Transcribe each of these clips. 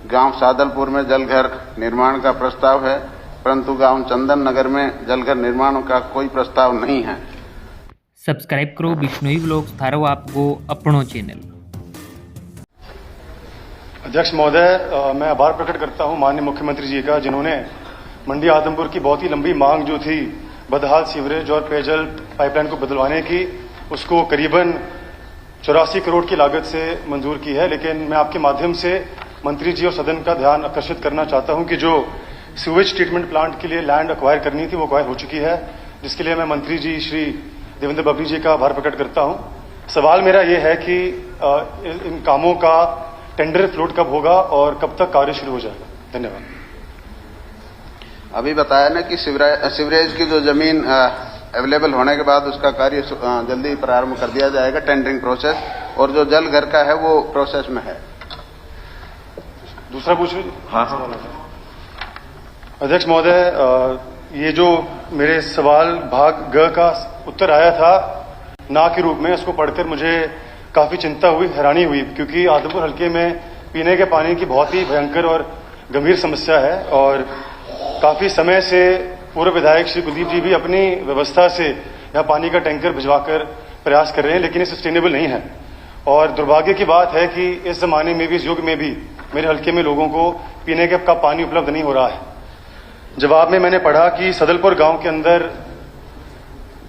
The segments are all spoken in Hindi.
गांव सादलपुर में जलघर निर्माण का प्रस्ताव है, परंतु गांव चंदन नगर में जलघर निर्माण का कोई प्रस्ताव नहीं है। सब्सक्राइब करो बिश्नोई व्लॉग्स, थारो आपको अपनो चैनल। अध्यक्ष महोदय, मैं आभार प्रकट करता हूं माननीय मुख्यमंत्री जी का, जिन्होंने मंडी आदमपुर की बहुत ही लंबी मांग जो थी बदहाल सीवरेज और पेयजल पाइपलाइन को बदलवाने की, उसको करीबन 84 करोड़ की लागत से मंजूर की है। लेकिन मैं आपके माध्यम से मंत्री जी और सदन का ध्यान आकर्षित करना चाहता हूं कि जो सीवेज ट्रीटमेंट प्लांट के लिए लैंड अक्वायर करनी थी वो अक्वायर हो चुकी है, जिसके लिए मैं मंत्री जी श्री देवेंद्र बबली जी का आभार प्रकट करता हूं। सवाल मेरा ये है कि इन कामों का टेंडर फ्लोट कब होगा और कब तक कार्य शुरू हो जाएगा? धन्यवाद। अभी बताया ना कि सीवरेज की जो जमीन अवेलेबल होने के बाद उसका कार्य जल्दी प्रारंभ कर दिया जाएगा, टेंडरिंग प्रोसेस, और जो जल घर का है वो प्रोसेस में है। दूसरा पूछ लीजिए। हाँ। अध्यक्ष महोदय, ये जो मेरे सवाल भाग ग का उत्तर आया था ना के रूप में, उसको पढ़कर मुझे काफी चिंता हुई, हैरानी हुई, क्योंकि आदमपुर हल्के में पीने के पानी की बहुत ही भयंकर और गंभीर समस्या है और काफी समय से पूर्व विधायक श्री कुलदीप जी भी अपनी व्यवस्था से यहाँ पानी का टैंकर भिजवाकर प्रयास कर रहे हैं, लेकिन ये सस्टेनेबल नहीं है। और दुर्भाग्य की बात है कि इस जमाने में भी, इस युग में भी मेरे हल्के में लोगों को पीने का पानी उपलब्ध नहीं हो रहा है। जवाब में मैंने पढ़ा कि सदलपुर गांव के अंदर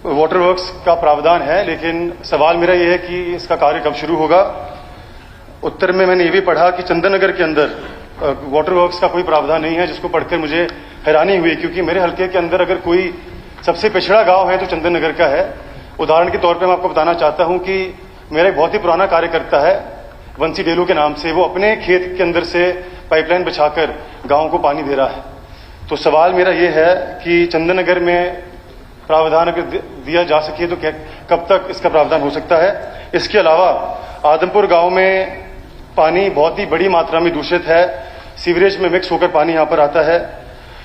वाटर वर्क्स का प्रावधान है, लेकिन सवाल मेरा यह है कि इसका कार्य कब शुरू होगा। उत्तर में मैंने ये भी पढ़ा कि चंदन नगर के अंदर वाटर वर्क्स का कोई प्रावधान नहीं है, जिसको पढ़कर मुझे हैरानी हुई, क्योंकि मेरे हल्के के अंदर अगर कोई सबसे पिछड़ा गांव है तो चंदन नगर का है। उदाहरण के तौर पे मैं आपको बताना चाहता हूं कि मेरा एक बहुत ही पुराना कार्यकर्ता है वंशी डेलू के नाम से, वो अपने खेत के अंदर से पाइपलाइन बिछाकर गांव को पानी दे रहा है। तो सवाल मेरा ये है कि चंदन नगर में प्रावधान अगर दिया जा सके तो कब तक इसका प्रावधान हो सकता है? इसके अलावा आदमपुर गांव में पानी बहुत ही बड़ी मात्रा में दूषित है, सीवरेज में मिक्स होकर पानी यहां पर आता है।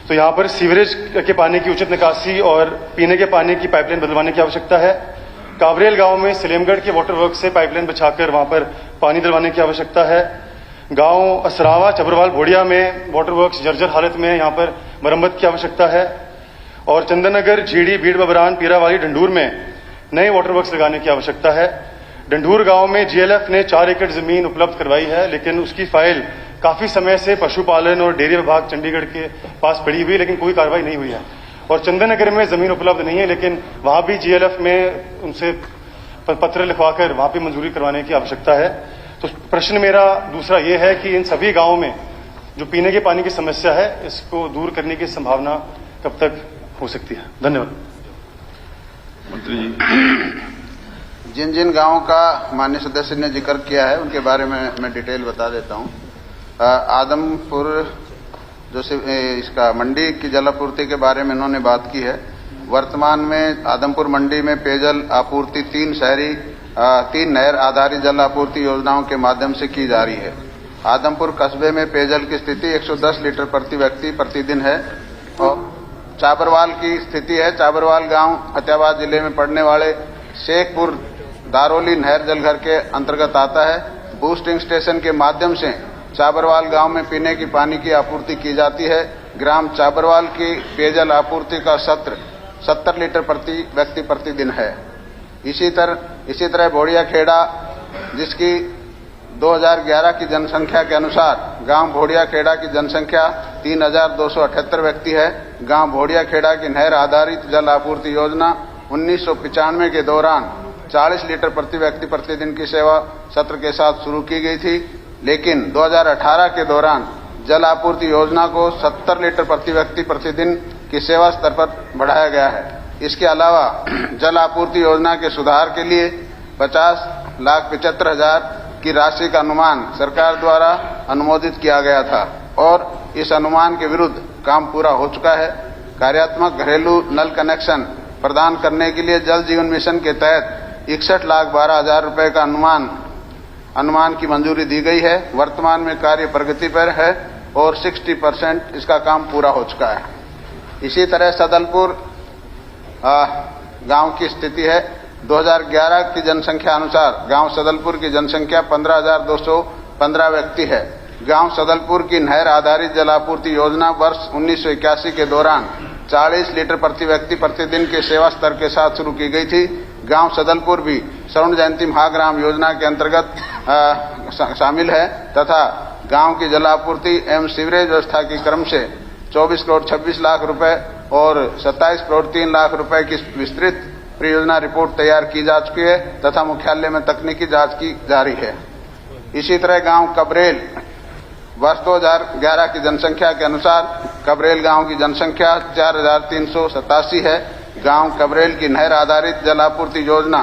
तो यहां पर सीवरेज के पानी की उचित निकासी और पीने के पानी की पाइपलाइन बदलवाने की आवश्यकता है। कावरेल गांव में सलेमगढ़ के वाटर वर्क से पाइपलाइन बिछाकर वहां पर पानी दिलवाने की आवश्यकता है। गांव असरावा चबरवाल भोड़िया में वाटर वर्क्स जर्जर हालत में, यहां पर मरम्मत की आवश्यकता है। और चंदननगर, झीड़ी, भीड़ बबरान, पीरावाली, डंडूर में नए वाटर वर्क्स लगाने की आवश्यकता है। डंडूर गांव में जीएलएफ ने 4 एकड़ जमीन उपलब्ध करवाई है, लेकिन उसकी फाइल काफी समय से पशुपालन और डेयरी विभाग चंडीगढ़ के पास पड़ी हुई, लेकिन कोई कार्रवाई नहीं हुई है। और चंदननगर में जमीन उपलब्ध नहीं है, लेकिन वहां भी जीएलएफ में उनसे पत्र लिखवाकर वहां भी मंजूरी करवाने की आवश्यकता है। तो प्रश्न मेरा दूसरा ये है कि इन सभी गांवों में जो पीने के पानी की समस्या है, इसको दूर करने की संभावना कब तक हो सकती है? धन्यवाद। मंत्री जी, जिन जिन गांवों का माननीय सदस्य ने जिक्र किया है उनके बारे में मैं डिटेल बता देता हूं। आदमपुर जो इसका मंडी की जलापूर्ति के बारे में इन्होंने बात की है। वर्तमान में आदमपुर मंडी में पेयजल आपूर्ति 3 नहर आधारित जल आपूर्ति योजनाओं के माध्यम से की जा रही है। आदमपुर कस्बे में पेयजल की स्थिति 110 लीटर प्रति व्यक्ति प्रतिदिन है। और चाबरवाल की स्थिति है, चाबरवाल गांव फतेहाबाद जिले में पड़ने वाले शेखपुर दारोली नहर जलघर के अंतर्गत आता है। बूस्टिंग स्टेशन के माध्यम से चाबरवाल गांव में पीने की पानी की आपूर्ति की जाती है। ग्राम चाबरवाल की पेयजल आपूर्ति का सत्र 70 लीटर प्रति व्यक्ति प्रतिदिन है। इसी तरह भोड़िया खेड़ा, जिसकी 2011 की जनसंख्या के अनुसार गांव भोड़िया खेड़ा की जनसंख्या 3278 व्यक्ति है। गांव भोड़िया खेड़ा की नहर आधारित जल आपूर्ति योजना 1995 के दौरान 40 लीटर प्रति व्यक्ति प्रतिदिन की सेवा सत्र के साथ शुरू की गई थी, लेकिन 2018 के दौरान जल आपूर्ति योजना को 70 लीटर प्रति व्यक्ति प्रतिदिन की सेवा स्तर पर बढ़ाया गया है। इसके अलावा जल आपूर्ति योजना के सुधार के लिए 50,75,000 की राशि का अनुमान सरकार द्वारा अनुमोदित किया गया था और इस अनुमान के विरुद्ध काम पूरा हो चुका है। कार्यात्मक घरेलू नल कनेक्शन प्रदान करने के लिए जल जीवन मिशन के तहत 61,12,000 रुपए का अनुमान की मंजूरी दी गई है। वर्तमान में कार्य प्रगति पर है और 60% इसका काम पूरा हो चुका है। इसी तरह सदलपुर गांव की स्थिति है। 2011 की जनसंख्या अनुसार गांव सदलपुर की जनसंख्या 15,215 व्यक्ति है। गांव सदलपुर की नहर आधारित जल आपूर्ति योजना वर्ष 1981 के दौरान 40 लीटर प्रति व्यक्ति प्रतिदिन के सेवा स्तर के साथ शुरू की गई थी। गांव सदलपुर भी स्वर्ण जयंती महाग्राम योजना के अंतर्गत शामिल है तथा गांव की जल आपूर्ति एवं सीवरेज व्यवस्था की क्रम से 24 करोड़ 26 लाख रुपए और 27 करोड़ 3 लाख रुपए की विस्तृत परियोजना रिपोर्ट तैयार की जा चुकी है तथा मुख्यालय में तकनीकी जांच की जारी है। इसी तरह गांव कबरेल वर्ष 2011 की जनसंख्या के अनुसार कबरेल गांव की जनसंख्या 4387 है। गांव कबरेल की नहर आधारित जल आपूर्ति योजना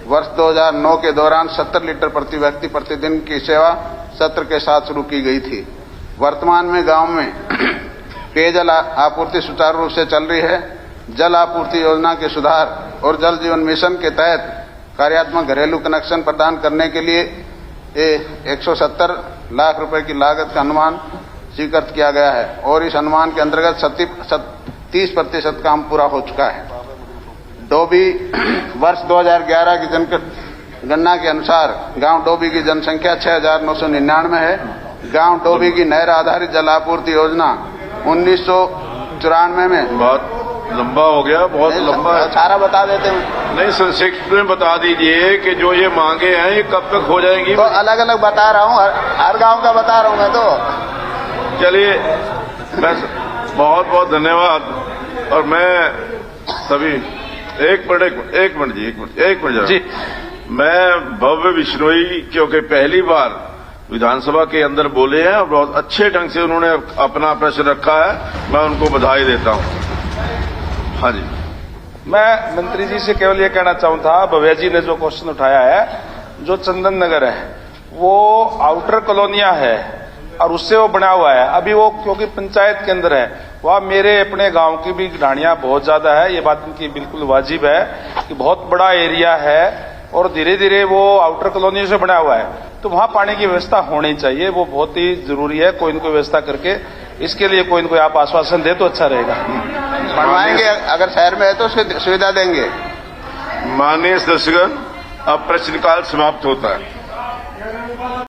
वर्ष 2009 के दौरान 70 लीटर प्रति व्यक्ति प्रतिदिन की सेवा सत्र के साथ शुरू की गई थी। वर्तमान में गांव में पेयजल आपूर्ति सुचारू रूप से चल रही है। जल आपूर्ति योजना के सुधार और जल जीवन मिशन के तहत कार्यात्मक घरेलू कनेक्शन प्रदान करने के लिए 170 लाख रुपए की लागत का अनुमान स्वीकृत किया गया है और इस अनुमान के अंतर्गत 30% काम पूरा हो चुका है। डोभी वर्ष 2011 की जनगणना के अनुसार गांव डोभी की जनसंख्या 6999 है। गांव डोभी की नहर आधारित जल आपूर्ति योजना 1994 में बहुत लंबा हो गया, बहुत लंबा है। सारा बता देते हैं। नहीं, संक्षिप्त में बता दीजिए कि जो ये मांगे हैं ये कब तक हो जाएंगी? तो अलग अलग बता रहा हूँ, हर गांव का बता रहा हूँ मैं तो। चलिए, बस बहुत बहुत धन्यवाद। और मैं सभी एक मिनट जी, मैं भव्य बिश्नोई क्योंकि पहली बार विधानसभा के अंदर बोले हैं और बहुत अच्छे ढंग से उन्होंने अपना प्रश्न रखा है, मैं उनको बधाई देता हूं। हाँ जी, मैं मंत्री जी से केवल ये कहना चाहूँ था, भव्या जी ने जो क्वेश्चन उठाया है, जो चंदन नगर है वो आउटर कॉलोनिया है और उससे वो बना हुआ है। अभी वो क्योंकि पंचायत के अंदर है, वह मेरे अपने गांव की भी ढाणियां बहुत ज्यादा है। ये बात इनकी बिल्कुल वाजिब है कि बहुत बड़ा एरिया है और धीरे धीरे वो आउटर कॉलोनी से बना हुआ है, तो वहां पानी की व्यवस्था होनी चाहिए, वो बहुत ही जरूरी है। कोई न कोई व्यवस्था करके इसके लिए कोई न कोई आप आश्वासन दे तो अच्छा रहेगा। बनवाएंगे, अगर शहर में है तो उसकी सुविधा देंगे। माननीय सदस्यगण, अब प्रश्नकाल समाप्त होता है।